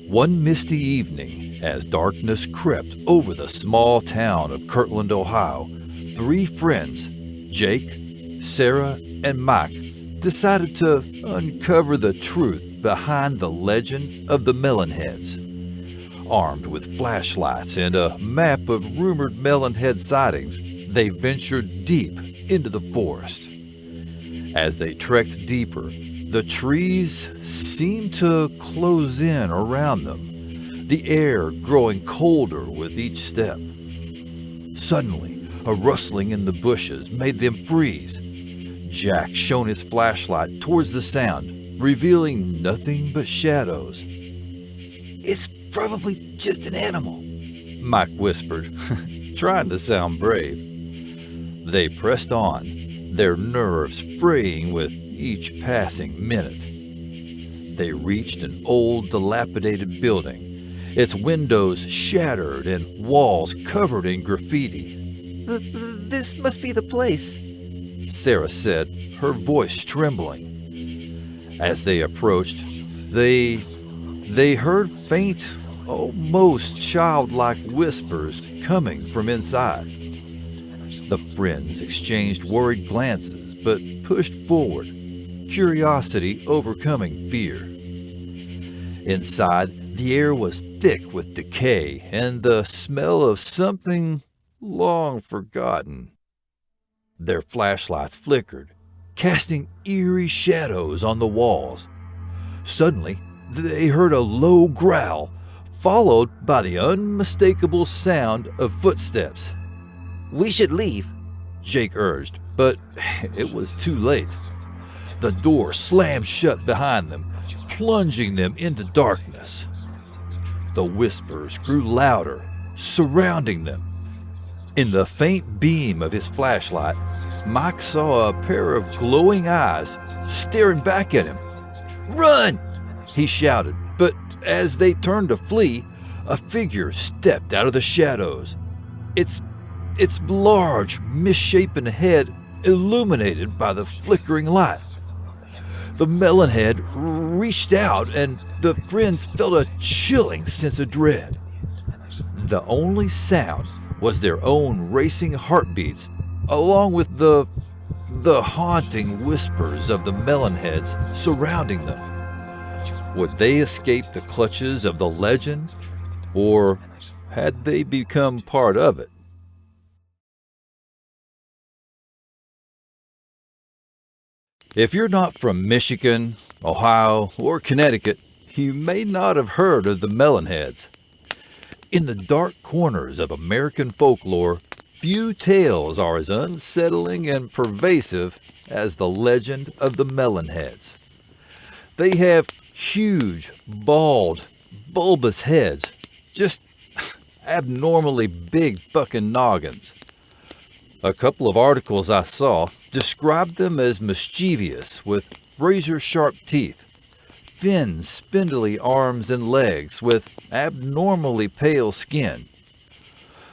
One misty evening, as darkness crept over the small town of Kirtland, Ohio, 3 friends, Jake, Sarah, and Mike, decided to uncover the truth behind the legend of the Melonheads. Armed with flashlights and a map of rumored Melonhead sightings, they ventured deep into the forest. As they trekked deeper, the trees seemed to close in around them, the air growing colder with each step. Suddenly, a rustling in the bushes made them freeze. Jack shone his flashlight towards the sound, revealing nothing but shadows. "It's probably just an animal," Mike whispered, trying to sound brave. They pressed on, their nerves fraying with each passing minute. They reached an old, dilapidated building, its windows shattered and walls covered in graffiti. This must be the place," Sarah said, her voice trembling. As they approached, they heard faint, almost childlike whispers coming from inside. The friends exchanged worried glances, but pushed forward, curiosity overcoming fear. Inside, the air was thick with decay and the smell of something long forgotten. Their flashlights flickered, casting eerie shadows on the walls. Suddenly, they heard a low growl, followed by the unmistakable sound of footsteps. "We should leave," Jake urged, but it was too late. The door slammed shut behind them, plunging them into darkness. The whispers grew louder, surrounding them. In the faint beam of his flashlight, Mike saw a pair of glowing eyes staring back at him. "Run!" he shouted, but as they turned to flee, a figure stepped out of the shadows. Its large, misshapen head illuminated by the flickering light. The Melonhead reached out, and the friends felt a chilling sense of dread. The only sound was their own racing heartbeats, along with the haunting whispers of the Melonheads surrounding them. Would they escape the clutches of the legend, or had they become part of it? If you're not from Michigan, Ohio, or Connecticut, you may not have heard of the Melonheads. In the dark corners of American folklore, few tales are as unsettling and pervasive as the legend of the Melonheads. They have huge, bald, bulbous heads, just abnormally big fucking noggins. A couple of articles I saw described them as mischievous with razor-sharp teeth, thin, spindly arms and legs with abnormally pale skin.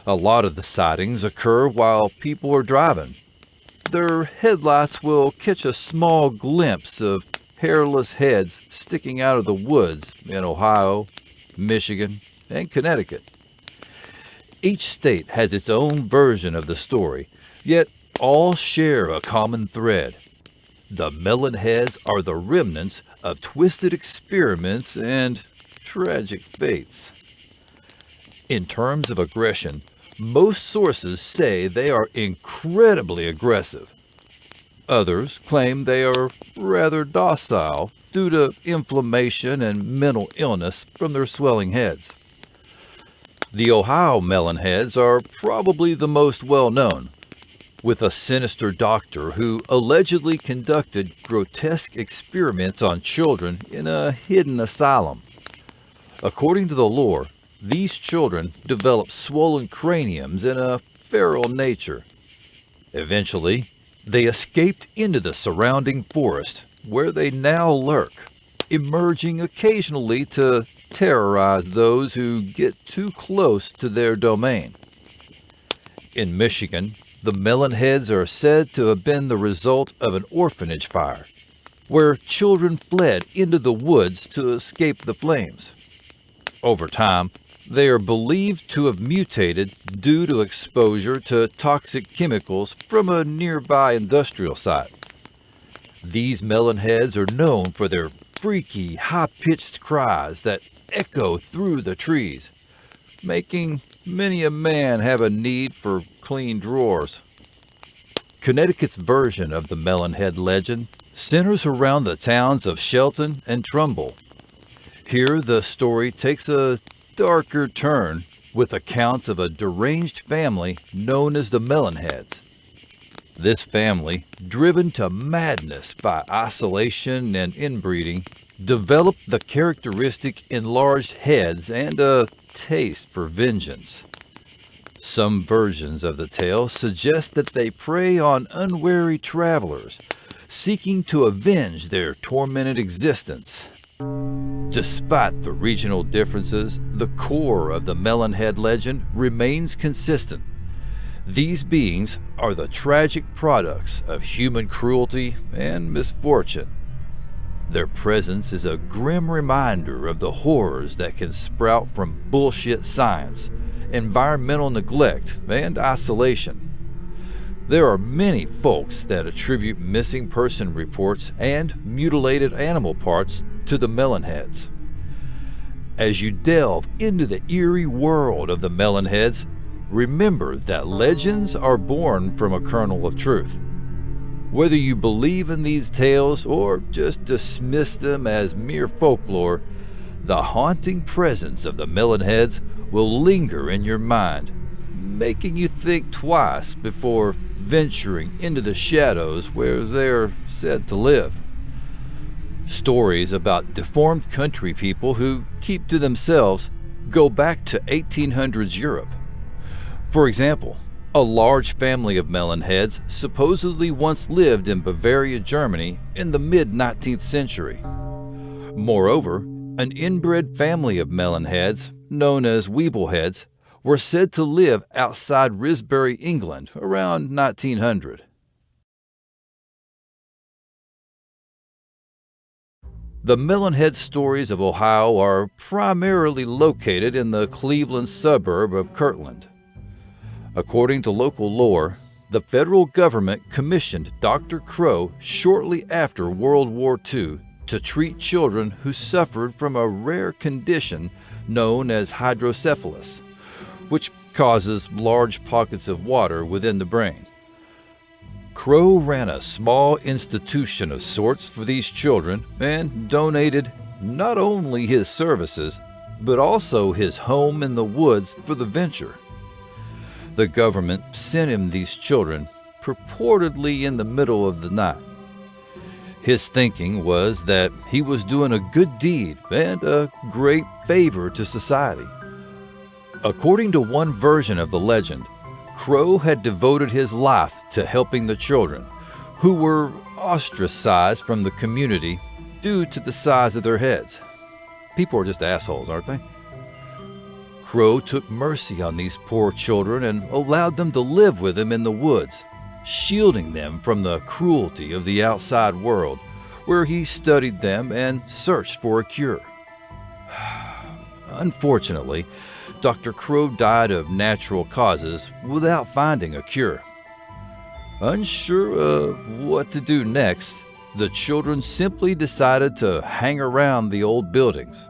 A lot of the sightings occur while people are driving. Their headlights will catch a small glimpse of hairless heads sticking out of the woods in Ohio, Michigan, and Connecticut. Each state has its own version of the story, yet all share a common thread. The Melonheads are the remnants of twisted experiments and tragic fates. In terms of aggression, most sources say they are incredibly aggressive. Others claim they are rather docile due to inflammation and mental illness from their swelling heads. The Ohio Melonheads are probably the most well-known, with a sinister doctor who allegedly conducted grotesque experiments on children in a hidden asylum. According to the lore, these children developed swollen craniums in a feral nature. Eventually, they escaped into the surrounding forest, where they now lurk, emerging occasionally to terrorize those who get too close to their domain. In Michigan, the Melonheads are said to have been the result of an orphanage fire, where children fled into the woods to escape the flames. Over time, they are believed to have mutated due to exposure to toxic chemicals from a nearby industrial site. These melonheads are known for their freaky, high-pitched cries that echo through the trees, making many a man have a need for clean drawers. Connecticut's version of the Melonhead legend centers around the towns of Shelton and Trumbull. Here, the story takes a darker turn with accounts of a deranged family known as the Melonheads. This family, driven to madness by isolation and inbreeding, developed the characteristic enlarged heads and a taste for vengeance. Some versions of the tale suggest that they prey on unwary travelers, seeking to avenge their tormented existence. Despite the regional differences, the core of the Melonhead legend remains consistent. These beings are the tragic products of human cruelty and misfortune. Their presence is a grim reminder of the horrors that can sprout from bullshit science, environmental neglect, and isolation. There are many folks that attribute missing person reports and mutilated animal parts to the Melonheads. As you delve into the eerie world of the Melonheads, remember that legends are born from a kernel of truth. Whether you believe in these tales or just dismiss them as mere folklore, the haunting presence of the Melonheads will linger in your mind, making you think twice before venturing into the shadows where they're said to live. Stories about deformed country people who keep to themselves go back to 1800s Europe. For example, a large family of Melonheads supposedly once lived in Bavaria, Germany in the mid-19th century. Moreover, an inbred family of Melonheads, known as Weebleheads, were said to live outside Risbury, England, around 1900. The Melonhead stories of Ohio are primarily located in the Cleveland suburb of Kirtland. According to local lore, the federal government commissioned Dr. Crow shortly after World War II to treat children who suffered from a rare condition known as hydrocephalus, which causes large pockets of water within the brain. Crow ran a small institution of sorts for these children and donated not only his services, but also his home in the woods for the venture. The government sent him these children, purportedly in the middle of the night. His thinking was that he was doing a good deed and a great favor to society. According to one version of the legend, Crow had devoted his life to helping the children, who were ostracized from the community due to the size of their heads. People are just assholes, aren't they? Crow took mercy on these poor children and allowed them to live with him in the woods, shielding them from the cruelty of the outside world, where he studied them and searched for a cure. Unfortunately, Dr. Crow died of natural causes without finding a cure. Unsure of what to do next, the children simply decided to hang around the old buildings.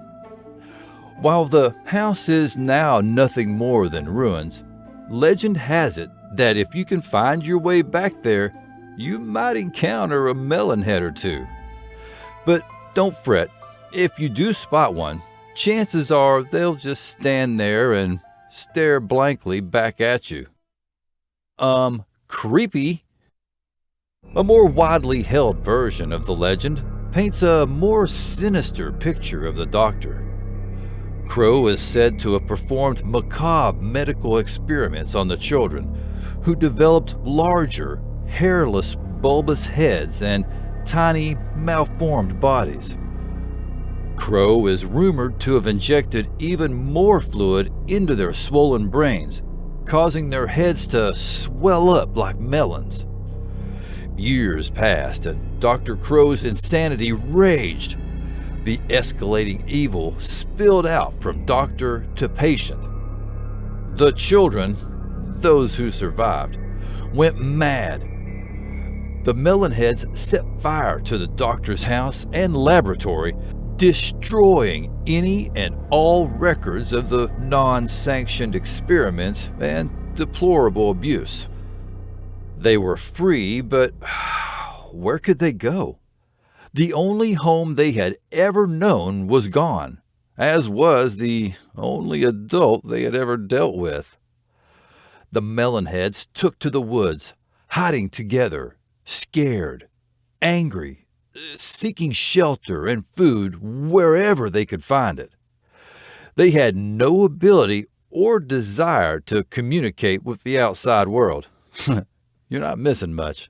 While the house is now nothing more than ruins, legend has it that if you can find your way back there, you might encounter a melonhead or two. But don't fret, if you do spot one, chances are they'll just stand there and stare blankly back at you. Creepy. A more widely held version of the legend paints a more sinister picture of the doctor. Crow is said to have performed macabre medical experiments on the children, who developed larger, hairless, bulbous heads and tiny, malformed bodies. Crow is rumored to have injected even more fluid into their swollen brains, causing their heads to swell up like melons. Years passed and Dr. Crow's insanity raged. The escalating evil spilled out from doctor to patient. The children, those who survived, went mad. The Melonheads set fire to the doctor's house and laboratory, destroying any and all records of the non-sanctioned experiments and deplorable abuse. They were free, but where could they go? The only home they had ever known was gone, as was the only adult they had ever dealt with. The Melonheads took to the woods, hiding together, scared, angry, seeking shelter and food wherever they could find it. They had no ability or desire to communicate with the outside world. You're not missing much.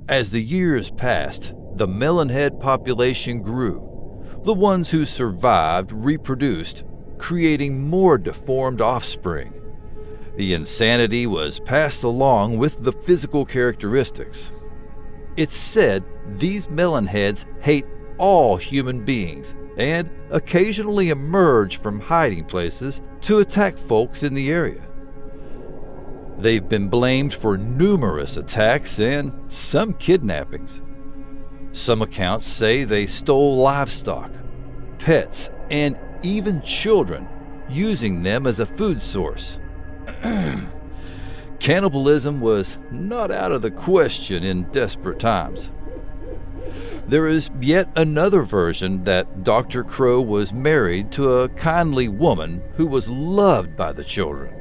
As the years passed, the Melonhead population grew. The ones who survived reproduced, creating more deformed offspring. The insanity was passed along with the physical characteristics. It's said these Melonheads hate all human beings and occasionally emerge from hiding places to attack folks in the area. They've been blamed for numerous attacks and some kidnappings. Some accounts say they stole livestock, pets, and even children, using them as a food source. Cannibalism was not out of the question in desperate times. There is yet another version that Dr. Crow was married to a kindly woman who was loved by the children.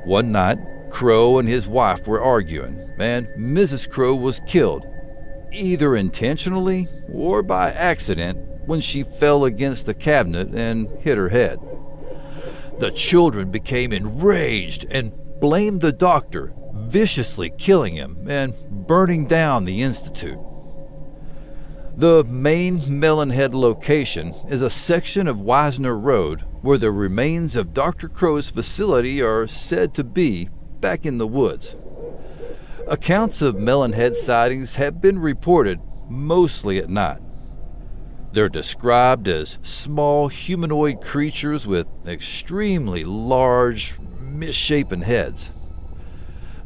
One night, Crow and his wife were arguing, and Mrs. Crow was killed, either intentionally or by accident, when she fell against the cabinet and hit her head. The children became enraged and blamed the doctor, viciously killing him and burning down the institute. The main Melonhead location is a section of Wisner Road where the remains of Dr. Crow's facility are said to be back in the woods. Accounts of Melonhead sightings have been reported mostly at night. They're described as small humanoid creatures with extremely large, misshapen heads.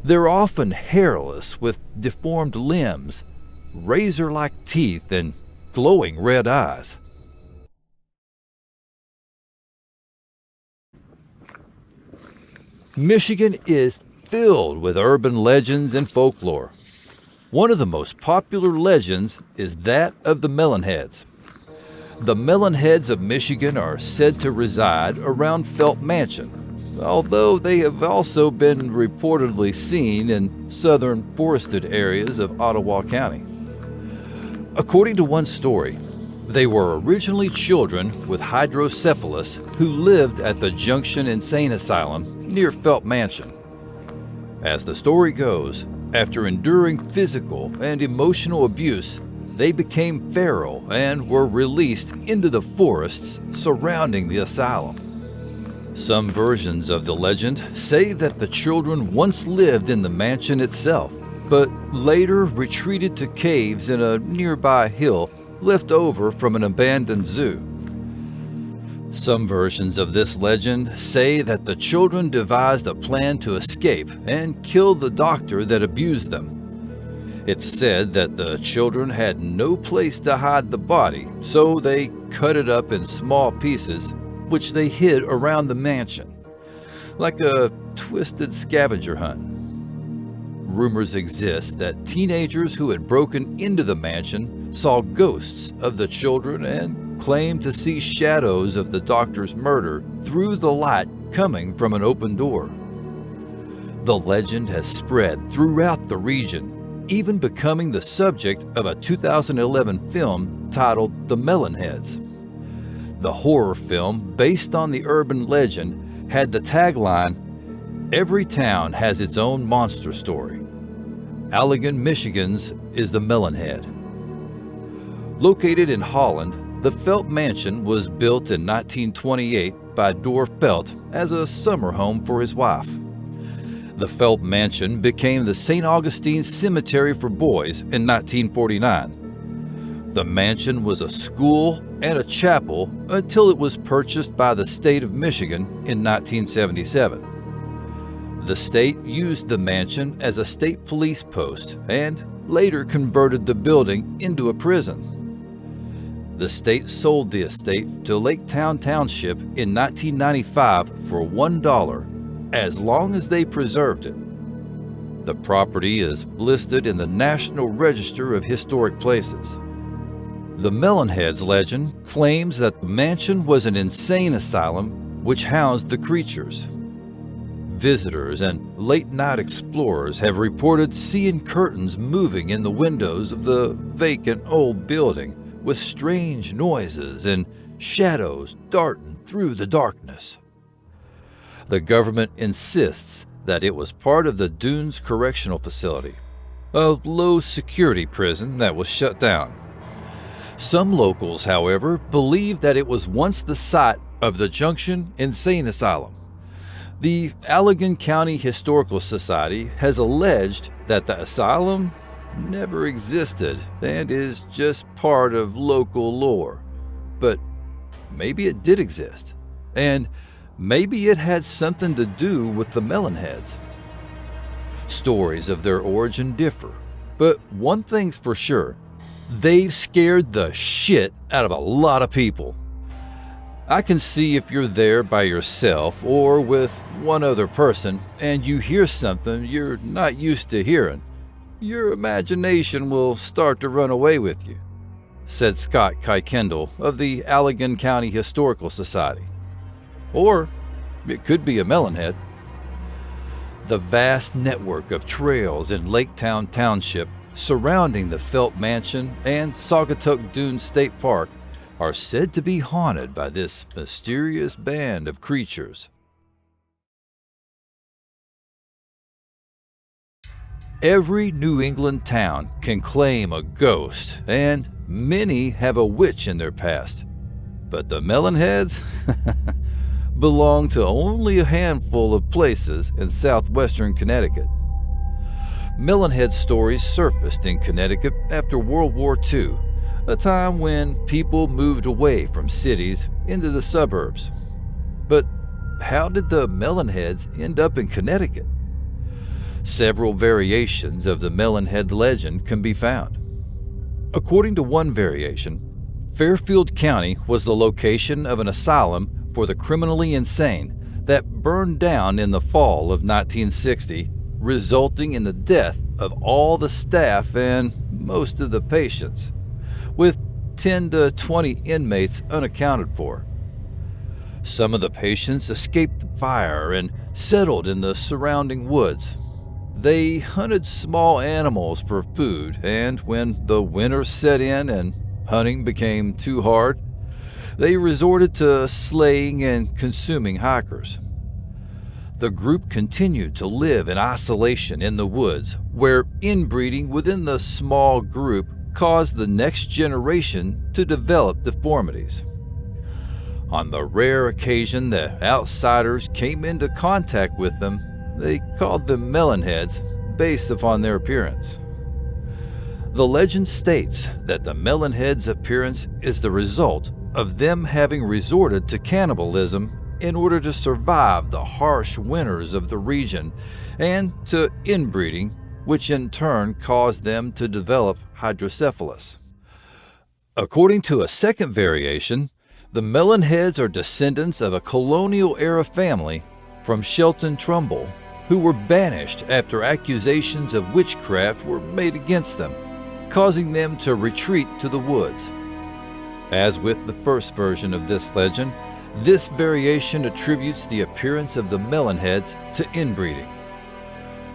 They're often hairless with deformed limbs, razor-like teeth, and glowing red eyes. Michigan is filled with urban legends and folklore. One of the most popular legends is that of the Melonheads. The Melonheads of Michigan are said to reside around Felt Mansion, although they have also been reportedly seen in southern forested areas of Ottawa County. According to one story, they were originally children with hydrocephalus who lived at the Junction Insane Asylum near Felt Mansion. As the story goes, after enduring physical and emotional abuse, they became feral and were released into the forests surrounding the asylum. Some versions of the legend say that the children once lived in the mansion itself, but later retreated to caves in a nearby hill left over from an abandoned zoo. Some versions of this legend say that the children devised a plan to escape and kill the doctor that abused them. It's said that the children had no place to hide the body, so they cut it up in small pieces, which they hid around the mansion, like a twisted scavenger hunt. Rumors exist that teenagers who had broken into the mansion saw ghosts of the children and claimed to see shadows of the doctor's murder through the light coming from an open door. The legend has spread throughout the region, even becoming the subject of a 2011 film titled The Melonheads. The horror film, based on the urban legend, had the tagline, "Every town has its own monster story. Allegan, Michigan's is the Melonhead." Located in Holland, the Felt Mansion was built in 1928 by Dor Felt as a summer home for his wife. The Felt Mansion became the St. Augustine Cemetery for Boys in 1949. The mansion was a school and a chapel until it was purchased by the state of Michigan in 1977. The state used the mansion as a state police post and later converted the building into a prison. The state sold the estate to Laketown Township in 1995 for $1, as long as they preserved it. The property is listed in the National Register of Historic Places. The Melonheads legend claims that the mansion was an insane asylum which housed the creatures. Visitors and late-night explorers have reported seeing curtains moving in the windows of the vacant old building with strange noises and shadows darting through the darkness. The government insists that it was part of the Dunes Correctional Facility, a low-security prison that was shut down. Some locals, however, believe that it was once the site of the Junction Insane Asylum. The Allegan County Historical Society has alleged that the asylum never existed and is just part of local lore. But maybe it did exist, and maybe it had something to do with the Melonheads. Stories of their origin differ, but one thing's for sure, they've scared the shit out of a lot of people. I can see if you're there by yourself or with one other person and you hear something you're not used to hearing, your imagination will start to run away with you, said Scott Kuykendall of the Allegan County Historical Society. Or it could be a melonhead. The vast network of trails in Laketown Township surrounding the Felt Mansion and Saugatuck Dunes State Park are said to be haunted by this mysterious band of creatures. Every New England town can claim a ghost, and many have a witch in their past. But the Melonheads belong to only a handful of places in southwestern Connecticut. Melonhead stories surfaced in Connecticut after World War II, a time when people moved away from cities into the suburbs. But how did the Melonheads end up in Connecticut? Several variations of the Melonhead legend can be found. According to one variation, Fairfield County was the location of an asylum for the criminally insane that burned down in the fall of 1960, resulting in the death of all the staff and most of the patients, with 10 to 20 inmates unaccounted for. Some of the patients escaped the fire and settled in the surrounding woods. They hunted small animals for food, and when the winter set in and hunting became too hard, they resorted to slaying and consuming hikers. The group continued to live in isolation in the woods, where inbreeding within the small group caused the next generation to develop deformities. On the rare occasion that outsiders came into contact with them, they called them Melonheads based upon their appearance. The legend states that the Melonheads' appearance is the result of them having resorted to cannibalism in order to survive the harsh winters of the region, and to inbreeding, which in turn caused them to develop hydrocephalus. According to a second variation, the Melonheads are descendants of a colonial-era family from Shelton, Trumbull, who were banished after accusations of witchcraft were made against them, causing them to retreat to the woods. As with the first version of this legend, this variation attributes the appearance of the Melonheads to inbreeding.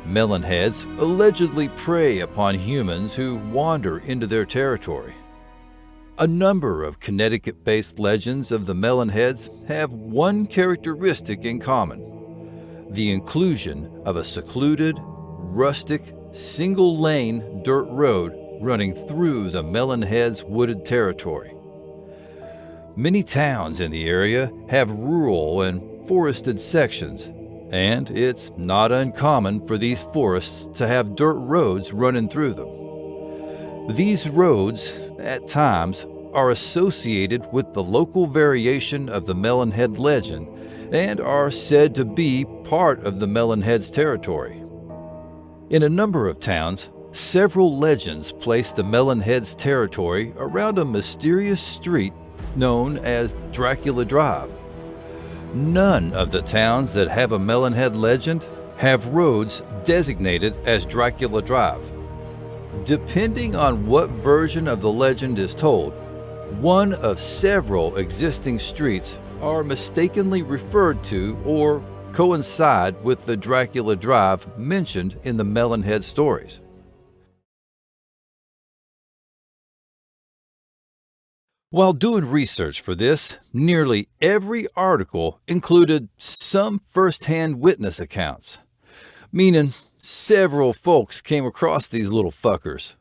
Melonheads allegedly prey upon humans who wander into their territory. A number of Connecticut-based legends of the Melonheads have one characteristic in common: the inclusion of a secluded, rustic, single-lane dirt road running through the Melonheads' wooded territory. Many towns in the area have rural and forested sections, and it's not uncommon for these forests to have dirt roads running through them. These roads at times, are associated with the local variation of the Melonhead legend and are said to be part of the Melonheads territory. In a number of towns, several legends place the Melonheads territory around a mysterious street known as Dracula Drive. None of the towns that have a Melonhead legend have roads designated as Dracula Drive. Depending on what version of the legend is told, one of several existing streets are mistakenly referred to or coincide with the Dracula Drive mentioned in the Melonhead stories. While doing research for this, nearly every article included some first-hand witness accounts, meaning several folks came across these little fuckers.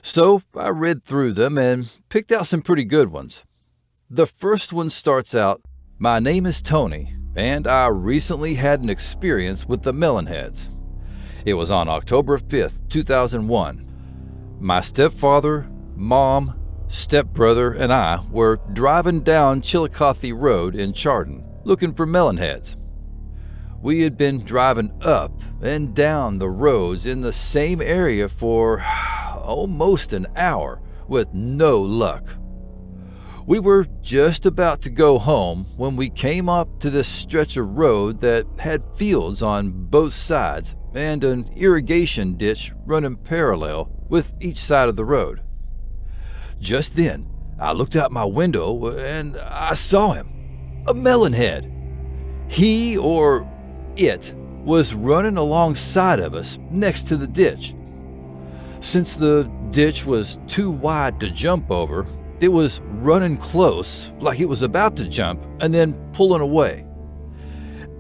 So I read through them and picked out some pretty good ones. The first one starts out, "My name is Tony, and I recently had an experience with the Melonheads. It was on October 5th, 2001. My stepfather, mom, stepbrother, and I were driving down Chillicothe Road in Chardon, looking for Melonheads. We had been driving up and down the roads in the same area for almost an hour with no luck. We were just about to go home when we came up to this stretch of road that had fields on both sides and an irrigation ditch running parallel with each side of the road. Just then, I looked out my window and I saw him, a Melonhead. He, or it, was running alongside of us next to the ditch. Since the ditch was too wide to jump over, it was running close, like it was about to jump, and then pulling away.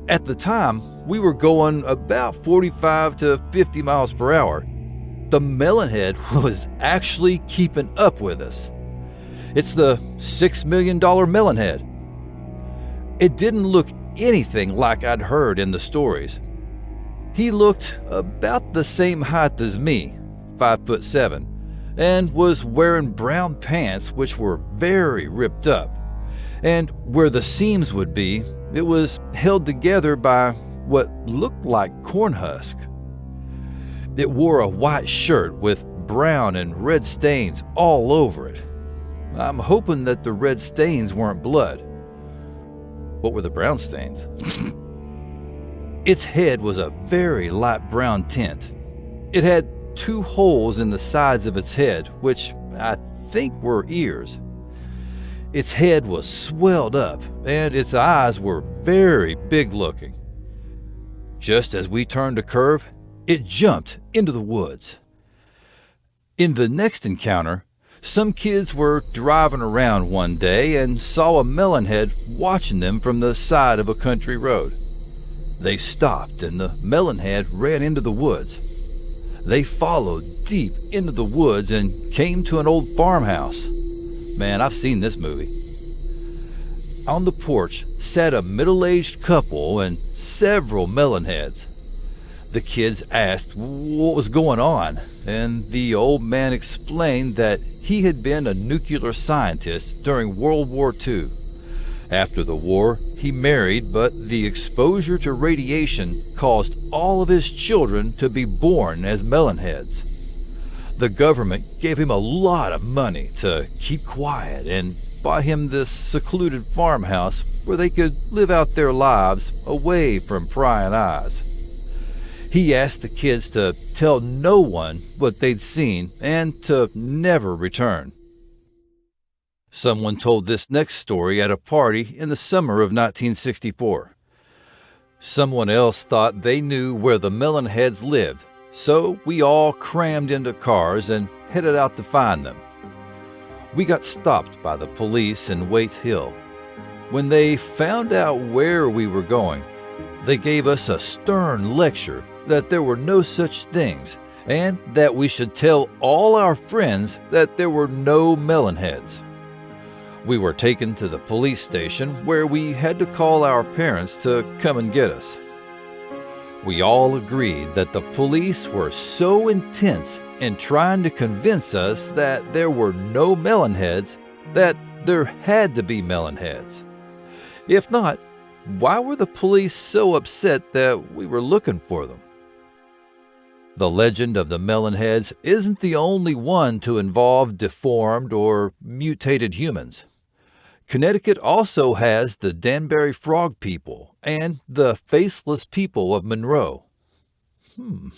At the time, we were going about 45 to 50 miles per hour. The Melonhead was actually keeping up with us. It's the $6 million Melonhead. It didn't look anything like I'd heard in the stories. He looked about the same height as me, 5'7", and was wearing brown pants which were very ripped up. And where the seams would be, it was held together by what looked like corn husk. It wore a white shirt with brown and red stains all over it. I'm hoping that the red stains weren't blood. What were the brown stains? Its head was a very light brown tint. It had 2 holes in the sides of its head, which I think were ears. Its head was swelled up, and its eyes were very big looking. Just as we turned a curve, it jumped into the woods. In the next encounter, some kids were driving around one day and saw a Melonhead watching them from the side of a country road. They stopped and the Melonhead ran into the woods. They followed deep into the woods and came to an old farmhouse. Man, I've seen this movie. On the porch sat a middle-aged couple and several Melonheads. The kids asked what was going on, and the old man explained that he had been a nuclear scientist during World War II. After the war, he married, but the exposure to radiation caused all of his children to be born as Melonheads. The government gave him a lot of money to keep quiet and bought him this secluded farmhouse where they could live out their lives away from prying eyes. He asked the kids to tell no one what they'd seen and to never return. Someone told this next story at a party in the summer of 1964. Someone else thought they knew where the Melonheads lived, so we all crammed into cars and headed out to find them. We got stopped by the police in Waite Hill. When they found out where we were going, they gave us a stern lecture that there were no such things and that we should tell all our friends that there were no Melonheads. We were taken to the police station where we had to call our parents to come and get us. We all agreed that the police were so intense in trying to convince us that there were no Melonheads that there had to be Melonheads. If not, why were the police so upset that we were looking for them? The legend of the Melonheads isn't the only one to involve deformed or mutated humans. Connecticut also has the Danbury Frog people and the Faceless people of Monroe.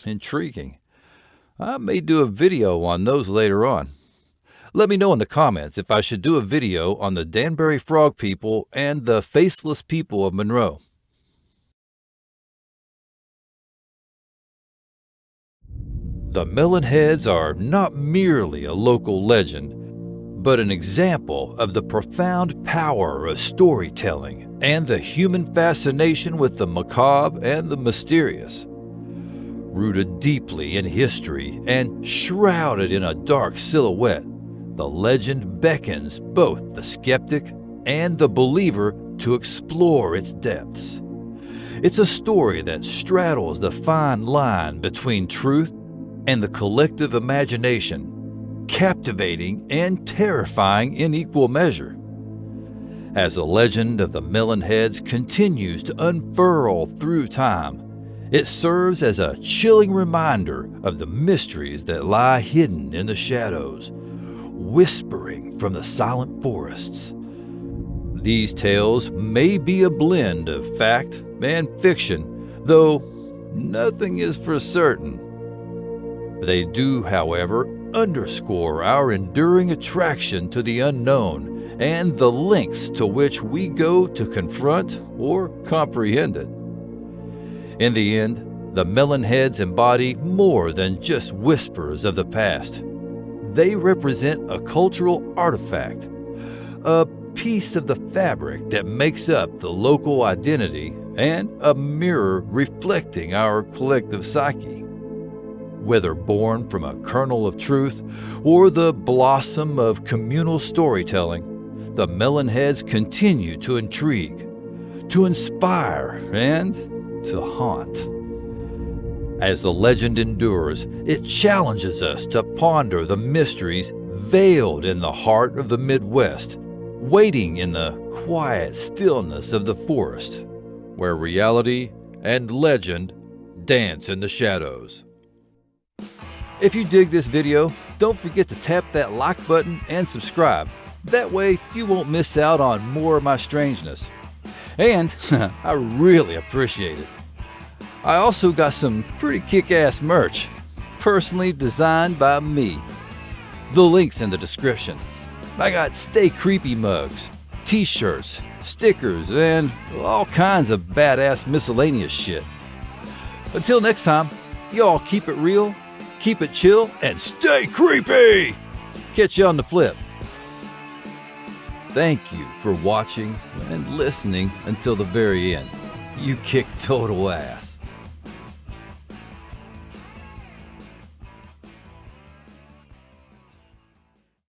Intriguing. I may do a video on those later on. Let me know in the comments if I should do a video on the Danbury Frog people and the Faceless people of Monroe. The Melonheads are not merely a local legend, but an example of the profound power of storytelling and the human fascination with the macabre and the mysterious. Rooted deeply in history and shrouded in a dark silhouette, the legend beckons both the skeptic and the believer to explore its depths. It's a story that straddles the fine line between truth and the collective imagination, captivating and terrifying in equal measure. As the legend of the Melonheads continues to unfurl through time, it serves as a chilling reminder of the mysteries that lie hidden in the shadows, whispering from the silent forests. These tales may be a blend of fact and fiction, though nothing is for certain. They do, however, underscore our enduring attraction to the unknown and the lengths to which we go to confront or comprehend it. In the end, the Melonheads embody more than just whispers of the past. They represent a cultural artifact, a piece of the fabric that makes up the local identity and a mirror reflecting our collective psyche. Whether born from a kernel of truth or the blossom of communal storytelling, the Melonheads continue to intrigue, to inspire, and to haunt. As the legend endures, it challenges us to ponder the mysteries veiled in the heart of the Midwest, waiting in the quiet stillness of the forest, where reality and legend dance in the shadows. If you dig this video, don't forget to tap that like button and subscribe. That way you won't miss out on more of my strangeness. And I really appreciate it. I also got some pretty kick-ass merch, personally designed by me. The link's in the description. I got Stay Creepy mugs, t-shirts, stickers, and all kinds of badass miscellaneous shit. Until next time, y'all keep it real, keep it chill, and stay creepy! Catch you on the flip. Thank you for watching and listening until the very end. You kick total ass.